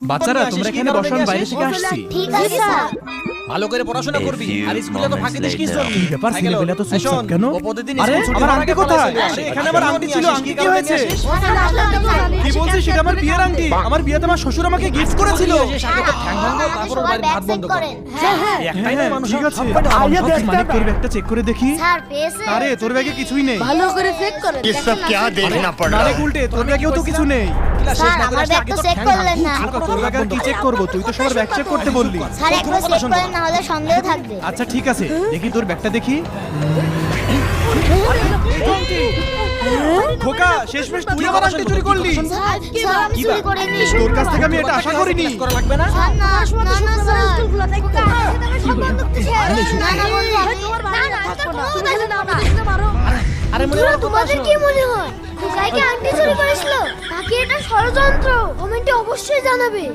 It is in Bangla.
বাচ্চারা তোমরা এখানে বসো, আমি বাইরে থেকে আসছি। ঠিক আছে স্যার। ভালো করে পড়াশোনা করবি আর স্কুলে তো ফাঁকি দিস কিস জন্য কি ব্যাপার, ছেলেবেলা তো চুপচাপ কেন? ও প্রতিদিন আরে স্কুল ছুটি আমার হওয়ার আংটি আগে কোথায়? পালায় চলে আসে। এখানে আমার আংটি ছিল, আংটি কি হয়েছে? কি কি বলছিস? সেটা আমার বিয়ের আংটি। আমার বিয়েতে আমার শ্বশুর আমাকে গিফট করেছিল। সাথে তো ঠ্যাং ভাঙবো তারপর ওর বাড়ির ভাত বন্ধ করে একটাই না মানুষ ঠিক আছে। আইয়া মানে তোর ব্যাগটা চেক করে দেখি। স্যার পেয়েছে? আরে তোর ব্যাগে কিছুই নেই। ভালো করে চেক করে ये सब क्या देखना पड़ না रहा রে है? উল্টে, তোর ব্যাগেও তো কিছু নেই। স্যার আমার ব্যাগ তো চেক করলেন না। তোর ব্যাগ আর কি চেক করব? তুই তো সবার ব্যাগ চেক করতে বললি। স্যার একবার চেক করেন, না হলে সন্দেহ থাকবে। আচ্ছা ঠিক আছে, দেখি তোর ব্যাগটা দেখি। খোকা, শেষমেশ তুই আমার আংটি চুরি করলি। স্যার আমি চুরি করিনি। তোর কাছ থেকে আমি এটা আশা করিনি। করা লাগবে না স্যার না না না স্যার। স্কুল খোলা থাকবে না না বন্ধু আমি আরে মনে তোরা তোমাদের কি মনে হয় খোকাইকে আংটি চুরি করেছিল নাকি এটা ষড়যন্ত্র? কমেন্টে অবশ্যই জানাবে।